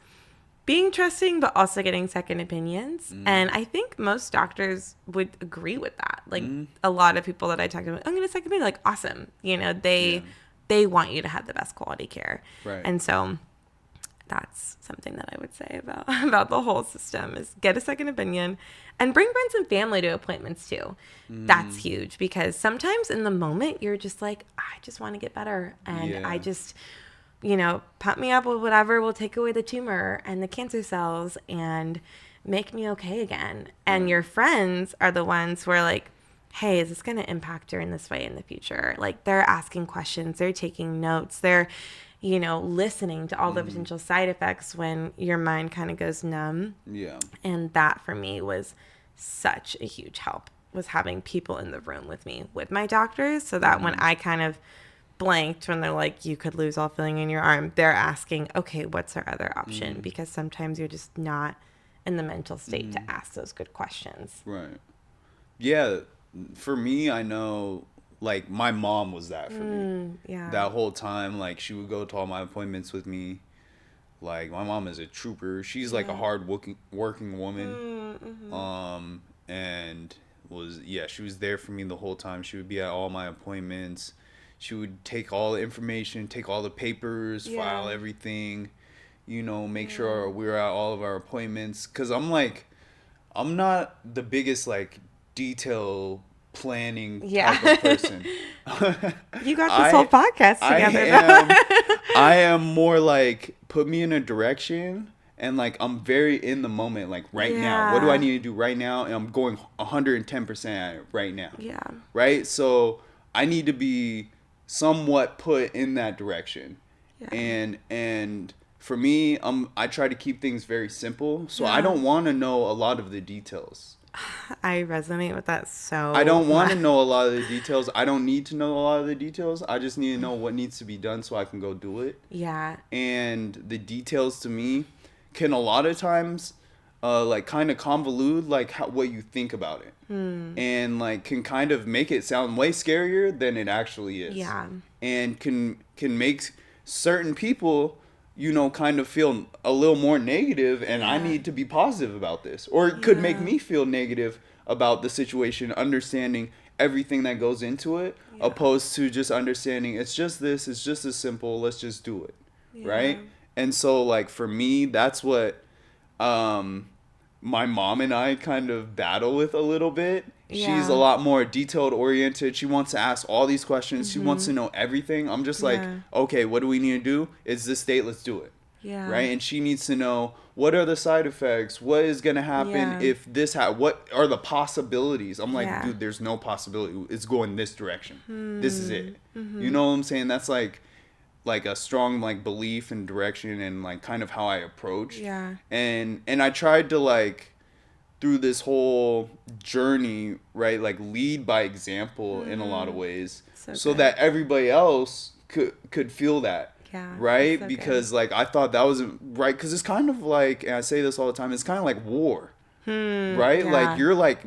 being trusting, but also getting second opinions. And I think most doctors would agree with that. Like a lot of people that I talk to, I'm going to second opinion, like, awesome. You know, they want you to have the best quality care. Right. And so that's something that I would say about the whole system, is get a second opinion and bring friends and family to appointments too. That's huge, because sometimes in the moment you're just like, I just want to get better. And I just, you know, pump me up with whatever will take away the tumor and the cancer cells and make me okay again. And your friends are the ones who are like, hey, is this going to impact her in this way in the future? Like, they're asking questions, they're taking notes, they're, you know, listening to all the potential side effects when your mind kind of goes numb. Yeah. And that for me was such a huge help, was having people in the room with me, with my doctors, so that when I kind of blanked, when they're like, you could lose all feeling in your arm, they're asking, okay, what's our other option? Because sometimes you're just not in the mental state to ask those good questions. Right. Yeah. For me, I know, like, my mom was that for me. Yeah. That whole time, like, she would go to all my appointments with me. Like, my mom is a trooper. She's like a hard working woman. And she was there for me the whole time. She would be at all my appointments. She would take all the information, take all the papers, file everything, you know, make sure we're at all of our appointments. 'Cause I'm not the biggest, like, detail planning type of person. You got this whole podcast together. I am more like, put me in a direction, and like, I'm very in the moment, like right now. What do I need to do right now? And I'm going 110% at it right now. Yeah. Right? So I need to be somewhat put in that direction. Yeah. And for me, I try to keep things very simple. So I don't want to know a lot of the details. I resonate with that so I don't want to know a lot of the details. I don't need to know a lot of the details. I just need to know what needs to be done so I can go do it. Yeah. And the details to me can a lot of times like kind of convolute like what you think about it. And like can kind of make it sound way scarier than it actually is. Yeah. And can make certain people, you know, kind of feel a little more negative, and I need to be positive about this. Or it could make me feel negative about the situation, understanding everything that goes into it, opposed to just understanding it's just this, it's just as simple, let's just do it. Right? And so, like, for me, that's what my mom and I kind of battle with a little bit. She's a lot more detailed oriented. She wants to ask all these questions. She wants to know everything. I'm just like, okay, what do we need to do? It's this date, let's do it. Yeah. Right? And she needs to know, what are the side effects? What is going to happen if this what are the possibilities? I'm like, dude, there's no possibility. It's going this direction. This is it. You know what I'm saying? That's like a strong like belief and direction and like kind of how I approach. Yeah. And I tried to like through this whole journey, right, like lead by example in a lot of ways, so that everybody else could feel that. Yeah. Right? So because good. Like I thought that was right, because it's kind of like, and I say this all the time, it's kind of like war. Right? Yeah. Like you're like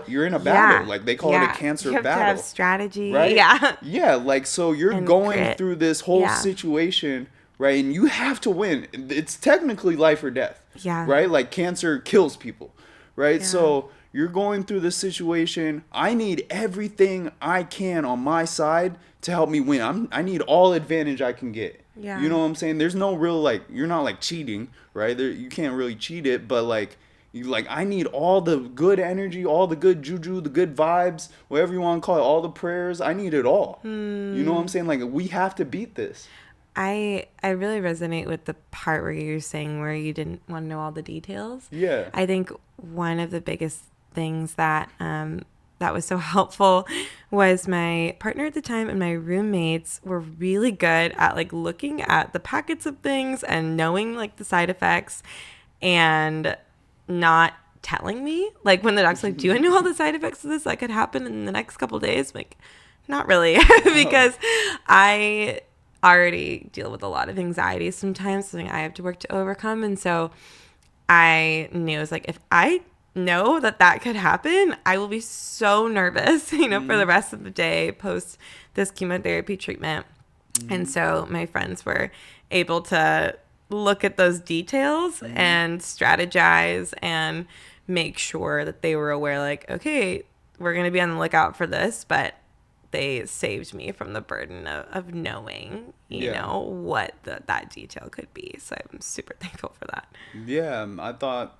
you're in a battle. Like they call it a cancer you have battle. To have strategy. Right? Yeah. Yeah, like so you're going through this whole situation, right? And you have to win. It's technically life or death. Yeah. Right? Like cancer kills people. Right? Yeah. So you're going through this situation. I need everything I can on my side to help me win. I need all advantage I can get. Yeah. You know what I'm saying? There's no real, like, you're not like cheating, right? You can't really cheat it, but like, I need all the good energy, all the good juju, the good vibes, whatever you want to call it, all the prayers. I need it all. You know what I'm saying? Like, we have to beat this. I really resonate with the part where you're saying where you didn't want to know all the details. Yeah. I think one of the biggest things that that was so helpful was my partner at the time and my roommates were really good at like looking at the packets of things and knowing like the side effects and not telling me. Like when the doc's like, do you know all the side effects of this that could happen in the next couple of days? I'm like, not really, because I already deal with a lot of anxiety sometimes, something I have to work to overcome. And so I knew, it's like, if I know that could happen, I will be so nervous, for the rest of the day post this chemotherapy treatment. And so my friends were able to look at those details and strategize and make sure that they were aware, like, okay, we're going to be on the lookout for this, but they saved me from the burden of knowing, you know, what that detail could be. So I'm super thankful for that. Yeah, I thought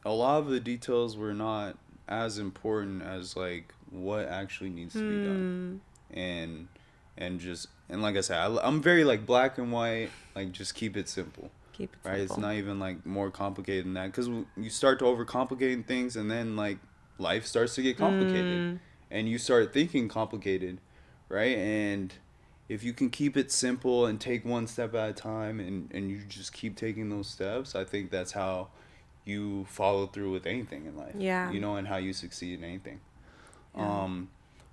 a lot of the details were not as important as like what actually needs to be done. And like I said, I'm very like black and white, like just keep it simple. Keep it right? simple. It's not even like more complicated than that, because you start to overcomplicate things, and then like life starts to get complicated. And you start thinking complicated, right? And if you can keep it simple and take one step at a time, and you just keep taking those steps, I think that's how you follow through with anything in life. Yeah. And how you succeed in anything.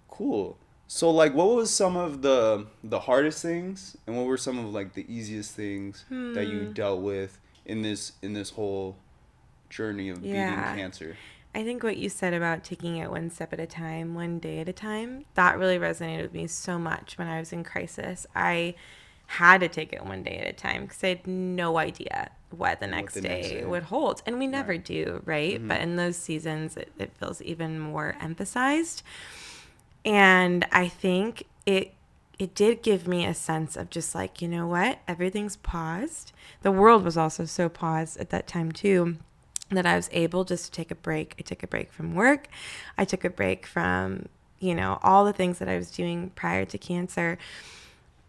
Cool. So like, what was some of the hardest things, and what were some of like the easiest things that you dealt with in this whole journey of beating cancer? I think what you said about taking it one step at a time, one day at a time, that really resonated with me so much when I was in crisis. I had to take it one day at a time because I had no idea what the next day would hold. And we never do, right? But in those seasons, it feels even more emphasized. And I think it did give me a sense of just like, you know what? Everything's paused. The world was also so paused at that time too, that I was able just to take a break. I took a break from work. I took a break from, all the things that I was doing prior to cancer.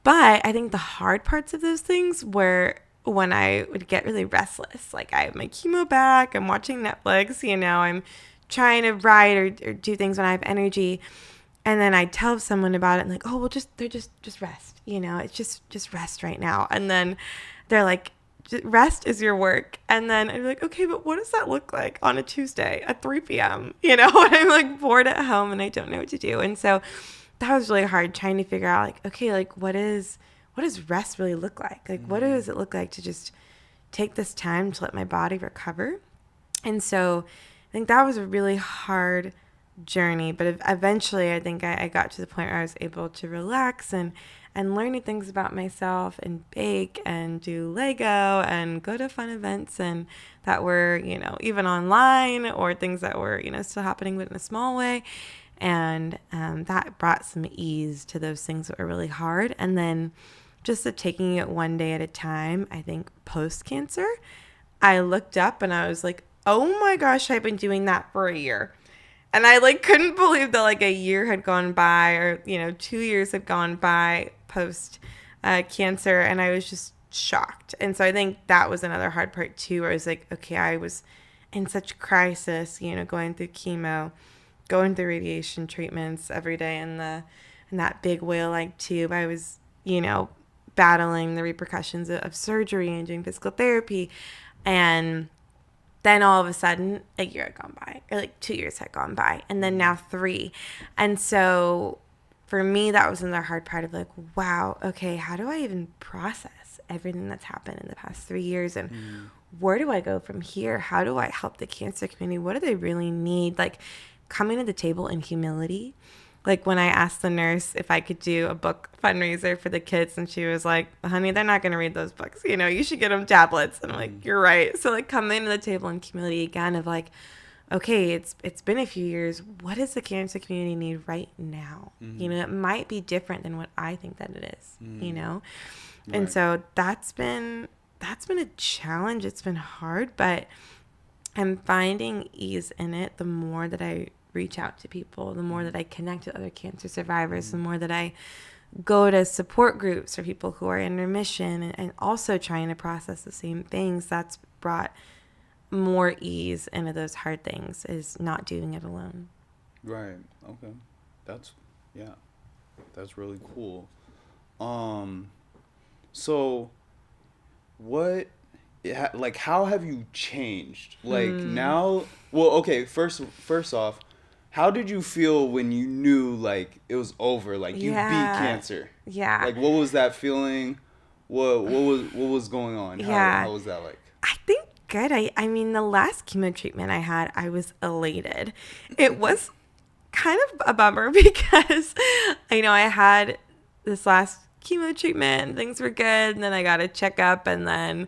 But I think the hard parts of those things were when I would get really restless. Like I have my chemo back, I'm watching Netflix, I'm trying to write or do things when I have energy. And then I tell someone about it and like, oh, well, just rest, it's just rest right now. And then they're like, rest is your work. And then I'm like, okay, but what does that look like on a Tuesday at 3 p.m.? When I'm like bored at home and I don't know what to do. And so that was really hard trying to figure out like, okay, like what does rest really look like? Like, what does it look like to just take this time to let my body recover? And so I think that was a really hard journey, but eventually I think I got to the point where I was able to relax and learn new things about myself and bake and do Lego and go to fun events and that were, even online or things that were, still happening but in a small way. And that brought some ease to those things that were really hard. And then just taking it one day at a time, I think post-cancer, I looked up and I was like, oh my gosh, I've been doing that for a year. And I couldn't believe that a year had gone by or, 2 years had gone by post cancer. And I was just shocked. And so I think that was another hard part too, where I was like, okay, I was in such crisis, going through chemo, going through radiation treatments every day in that big whale-like tube. I was, battling the repercussions of surgery and doing physical therapy. And then all of a sudden, a year had gone by, or 2 years had gone by, and then now 3. And so for me, that was another hard part of wow, okay, how do I even process everything that's happened in the past 3 years? And where do I go from here? How do I help the cancer community? What do they really need? Coming to the table in humility. When I asked the nurse if I could do a book fundraiser for the kids, and she was like, honey, they're not going to read those books. You should get them tablets. And I'm like, you're right. So coming to the table in humility again of okay, it's been a few years. What does the cancer community need right now? You know, it might be different than what I think that it is, you know? And Right. so that's been a challenge. It's been hard, but I'm finding ease in it the more that I reach out to people, the more that I connect with other cancer survivors, the more that I go to support groups for people who are in remission and also trying to process the same things. That's brought more ease into those hard things, is not doing it alone. Right. Okay. That's yeah. That's really cool. Um so what like how have you changed? Like now, well, okay, first off, how did you feel when you knew like it was over, like you beat Yeah. cancer? Yeah. Like what was that feeling? What was going on? Yeah. How was that like? I think good. I mean, the last chemo treatment I had, I was elated. It was kind of a bummer because I know I had this last chemo treatment, things were good, and then I got a checkup, and then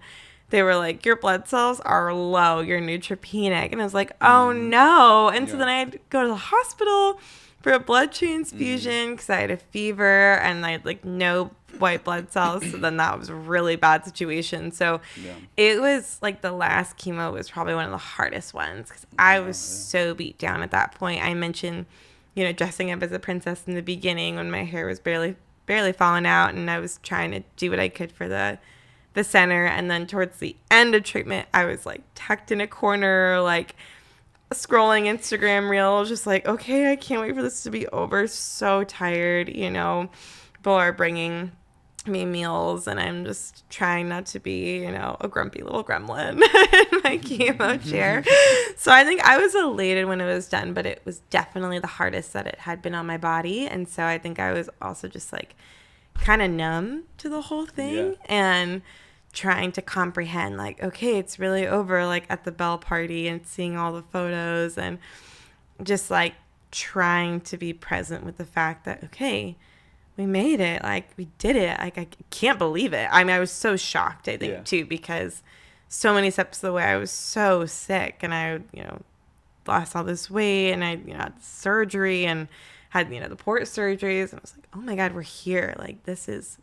they were like, your blood cells are low, you're neutropenic. And I was like, oh no. And so Yeah. then I had to go to the hospital for a blood transfusion because I had a fever and I had like no white blood cells. So then that was a really bad situation. So Yeah. it was like the last chemo was probably one of the hardest ones because I was so beat down at that point. I mentioned, you know, dressing up as a princess in the beginning when my hair was barely falling out, and I was trying to do what I could for the center. And then towards the end of treatment, I was like tucked in a corner, like scrolling Instagram reels, just like, okay, I can't wait for this to be over. So tired, you know. People are bringing me meals, and I'm just trying not to be, you know, a grumpy little gremlin in my chemo chair. So I think I was elated when it was done, but it was definitely the hardest that it had been on my body. And so I think I was also just like kind of numb to the whole thing, and trying to comprehend like, okay, it's really over, like at the bell party, and seeing all the photos, and just like trying to be present with the fact that, okay, we made it, like we did it, like I can't believe it. I mean, I was so shocked, I think, too, because so many steps of the way I was so sick, and I, you know, lost all this weight, and I, you know, had surgery and had, you know, the port surgeries, and I was like, oh my God, we're here. Like, this is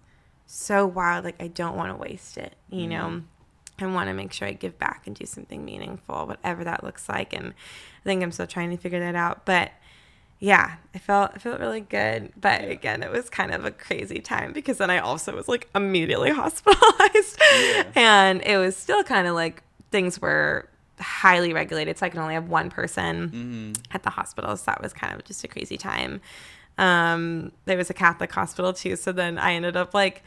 so wild. Like, I don't want to waste it, you know. I want to make sure I give back and do something meaningful, whatever that looks like. And I think I'm still trying to figure that out. But yeah, I felt really good. But again, it was kind of a crazy time because then I also was like immediately hospitalized. And it was still kind of like things were highly regulated, so I can only have one person at the hospital. So that was kind of just a crazy time. There was a Catholic hospital too, so then I ended up like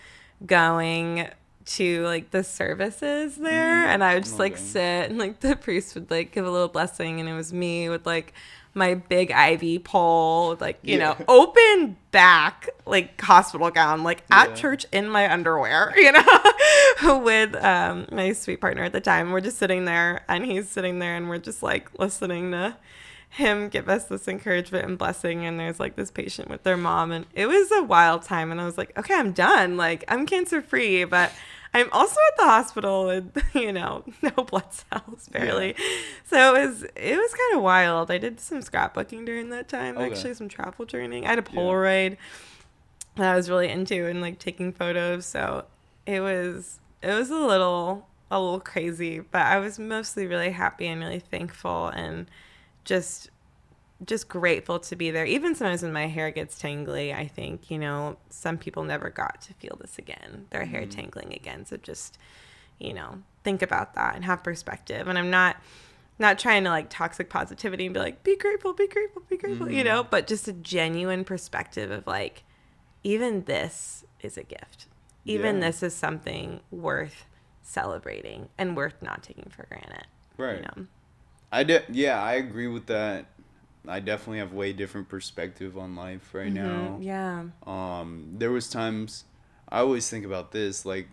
going to like the services there, and I would just like sit, and like the priest would like give a little blessing, and it was me with like my big IV pole with like, you know, open back like hospital gown, like at church in my underwear, you know, with my sweet partner at the time. We're just sitting there, and he's sitting there, and we're just like listening to him give us this encouragement and blessing. And there's like this patient with their mom, and it was a wild time. And I was like, okay, I'm done. Like, I'm cancer free, but I'm also at the hospital with, you know, no blood cells barely. So it was kind of wild. I did some scrapbooking during that time, actually some travel journaling. I had a Polaroid that I was really into, and like taking photos. So it was a little crazy, but I was mostly really happy and really thankful, and just grateful to be there. Even sometimes when my hair gets tangly, I think, you know, some people never got to feel this again, their hair tangling again. So just, you know, think about that and have perspective. And I'm not trying to like toxic positivity and be like, be grateful, you know, but just a genuine perspective of like, even this is a gift. Even this is something worth celebrating and worth not taking for granted. Right. You know? I agree with that. I definitely have way different perspective on life right now. Yeah. There was times I always think about this, like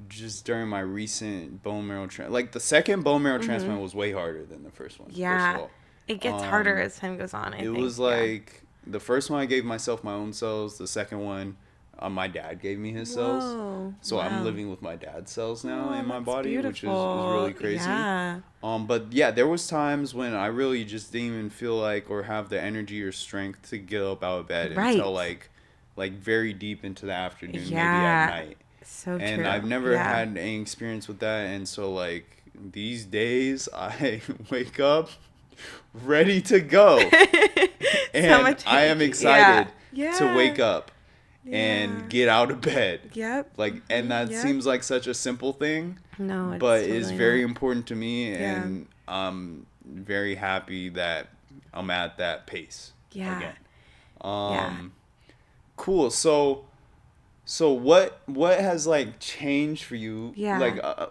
just during my recent bone marrow like the second bone marrow transplant was way harder than the first one. Yeah. First of all. It gets harder as time goes on, I think. It was like the first one I gave myself my own cells. The second one, my dad gave me his cells. Whoa. So I'm Wow. living with my dad's cells now in my That's body, which is beautiful. really crazy. Yeah. But yeah, there was times when I really just didn't even feel like or have the energy or strength to get up out of bed until Right. like very deep into the afternoon, maybe at Yeah. night. So And true. I've never Yeah. had any experience with that, and so like these days I wake up ready to go. So And much I am energy. Yeah. excited to wake Yeah. up Yeah. and get out of bed. Yep. Like, and that Yep. seems like such a simple thing, No, but it's is totally very not. important to me, Yeah. and I'm very happy that I'm at that pace Yeah. again. Yeah. Cool. So what has like changed for you? Yeah.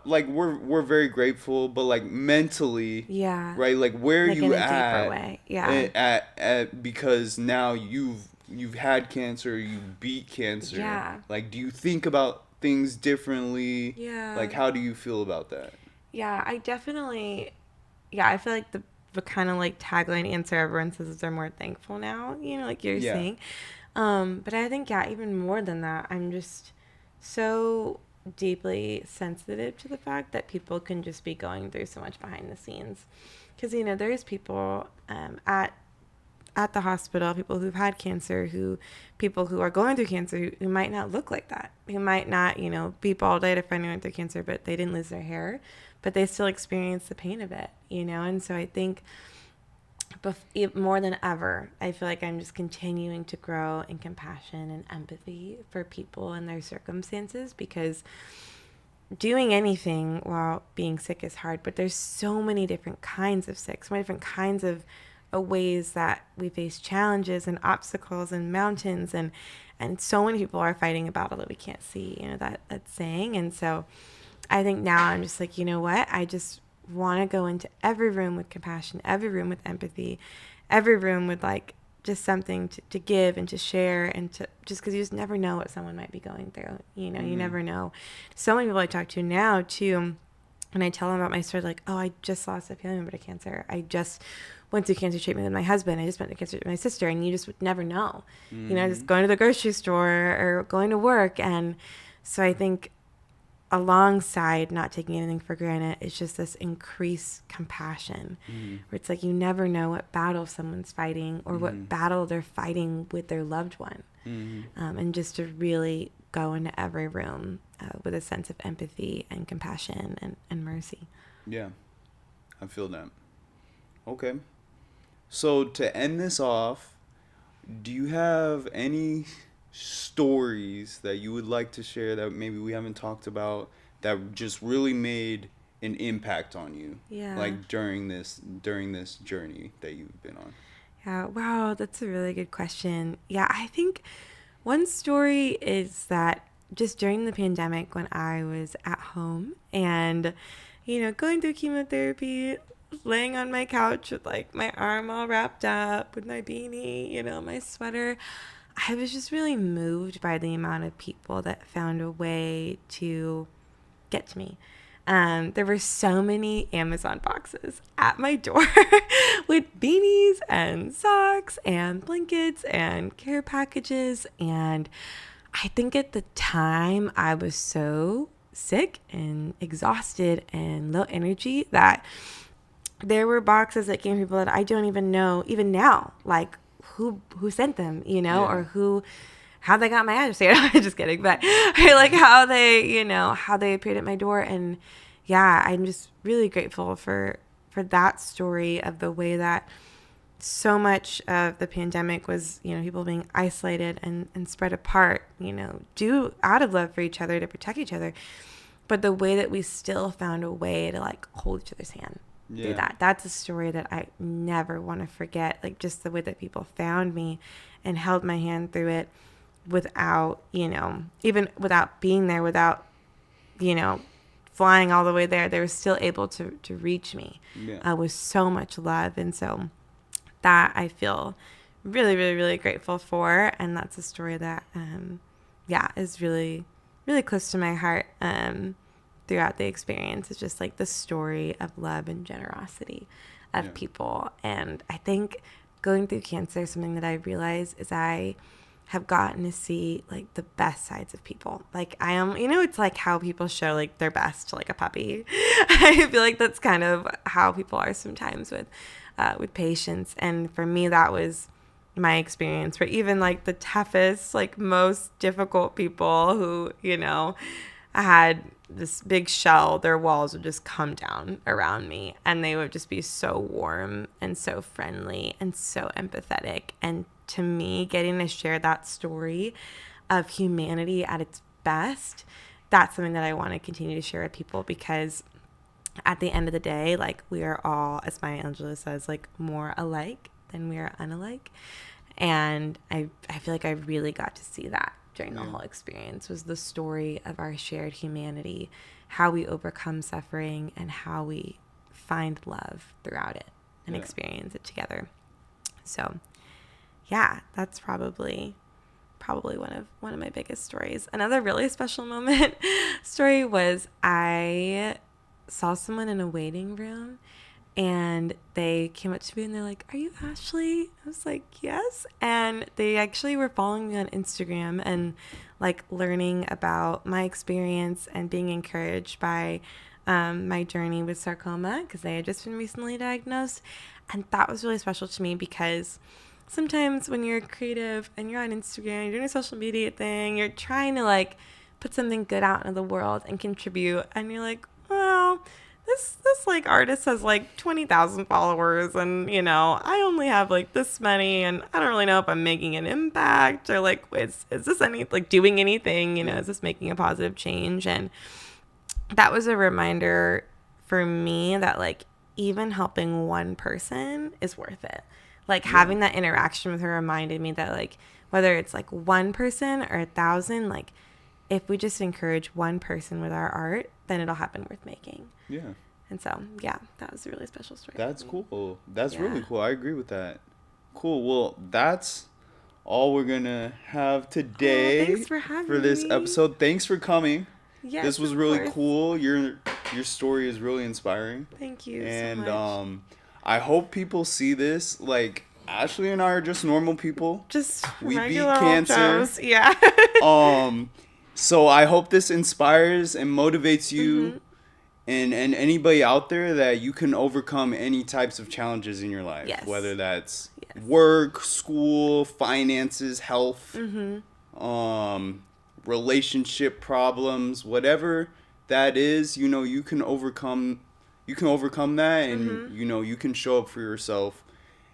Like we're very grateful, but like mentally, Yeah. right? Like where are Like you in a deeper at? way. Yeah. At because now you've had cancer, you beat cancer. Yeah. Like, do you think about things differently? Yeah. Like, how do you feel about that? Yeah, I definitely, yeah, I feel like the kind of like tagline answer everyone says is they're more thankful now, like you're Yeah. saying. But I think, yeah, even more than that, I'm just so deeply sensitive to the fact that people can just be going through so much behind the scenes. Because, there's people at the hospital, people who've had cancer, people who are going through cancer who might not look like that, who might not, be bald to find out through cancer, but they didn't lose their hair, but they still experience the pain of it, and so I think more than ever, I feel like I'm just continuing to grow in compassion and empathy for people and their circumstances, because doing anything while being sick is hard, but there's so many different kinds of sick, so many different kinds of ways that we face challenges and obstacles and mountains, and so many people are fighting a battle that we can't see, that saying. And so I think now I'm just like, you know what, I just want to go into every room with compassion, every room with empathy, every room with like just something to give and to share, and to just because you just never know what someone might be going through, you never know. So many people I talk to now too, and I tell them about my story, like, oh, I just lost a family member to cancer, I just went through cancer treatment with my husband, I just went through cancer with my sister, and you just would never know, just going to the grocery store or going to work. And so I think alongside not taking anything for granted, it's just this increased compassion, where it's like you never know what battle someone's fighting or what battle they're fighting with their loved one. And just to really go into every room with a sense of empathy and compassion and mercy. Yeah, I feel that. Okay. So to end this off, do you have any stories that you would like to share that maybe we haven't talked about that just really made an impact on you? Yeah. Like during this journey that you've been on? Yeah, wow, that's a really good question. Yeah, I think one story is that just during the pandemic, when I was at home and, going through chemotherapy, laying on my couch with like my arm all wrapped up with my beanie, my sweater, I was just really moved by the amount of people that found a way to get to me. There were so many Amazon boxes at my door with beanies and socks and blankets and care packages. And I think at the time I was so sick and exhausted and low energy that there were boxes that came from people that I don't even know, even now, like who sent them, or how they got my address. Just kidding, but like how they appeared at my door. And yeah, I'm just really grateful for that story of the way that so much of the pandemic was, people being isolated and spread apart, due out of love for each other, to protect each other, but the way that we still found a way to like hold each other's hand. Do that. That's a story that I never want to forget. Like just the way that people found me and held my hand through it without, even without being there, without, flying all the way there, they were still able to reach me with so much love. And so that I feel really, really, really grateful for. And that's a story that, is really, really close to my heart. Throughout the experience, it's just like the story of love and generosity of people. And I think going through cancer, something that I realized is I have gotten to see like the best sides of people. Like I am, it's like how people show like their best to like a puppy. I feel like that's kind of how people are sometimes with patients. And for me, that was my experience, where even like the toughest, like most difficult people who, had this big shell, their walls would just come down around me, and they would just be so warm and so friendly and so empathetic. And to me, getting to share that story of humanity at its best, that's something that I want to continue to share with people, because at the end of the day, like, we are all, as Maya Angelou says, like, more alike than we are unalike. And I feel like I really got to see that during the whole experience, was the story of our shared humanity, how we overcome suffering, and how we find love throughout it and experience it together. So yeah, that's probably one of my biggest stories. Another really special moment story was I saw someone in a waiting room, and they came up to me and they're like, "Are you Ashley?" I was like, "Yes." And they actually were following me on Instagram and like learning about my experience and being encouraged by my journey with sarcoma, because they had just been recently diagnosed. And that was really special to me, because sometimes when you're creative and you're on Instagram, you're doing a social media thing, you're trying to like put something good out into the world and contribute, and you're like, well, this like artist has like 20,000 followers, and I only have like this many, and I don't really know if I'm making an impact, or like is this doing anything, is this making a positive change? And that was a reminder for me that like even helping one person is worth it. Like having that interaction with her reminded me that like whether it's like one person or 1,000, like if we just encourage one person with our art, then it'll happen worth making. Yeah. And so, yeah, that was a really special story. That's cool. That's really cool. I agree with that. Cool. Well, that's all we're going to have today. Thanks for having for this me. episode. Thanks for coming. Yes, this was really cool. Your story is really inspiring. Thank you so much. And I hope people see this. Like, Ashley and I are just normal people. Just we beat cancer. Joes. Yeah. So I hope this inspires and motivates you and anybody out there, that you can overcome any types of challenges in your life. Yes. Whether that's work, school, finances, health, relationship problems, whatever that is, you can overcome that, and you can show up for yourself,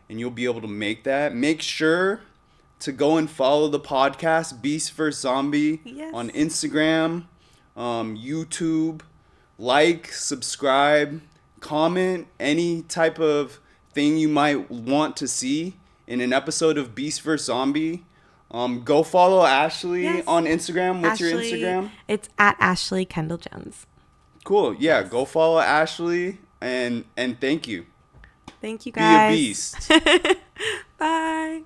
and you'll be able to make that. Make sure to go and follow the podcast Beastvszombie on Instagram, YouTube. Like, subscribe, comment any type of thing you might want to see in an episode of Beastvszombie. Go follow Ashley on Instagram. What's your Instagram? It's at Ashley Kendall Jones. Cool. Yeah, go follow Ashley, and thank you. Thank you, guys. Be a beast. Bye.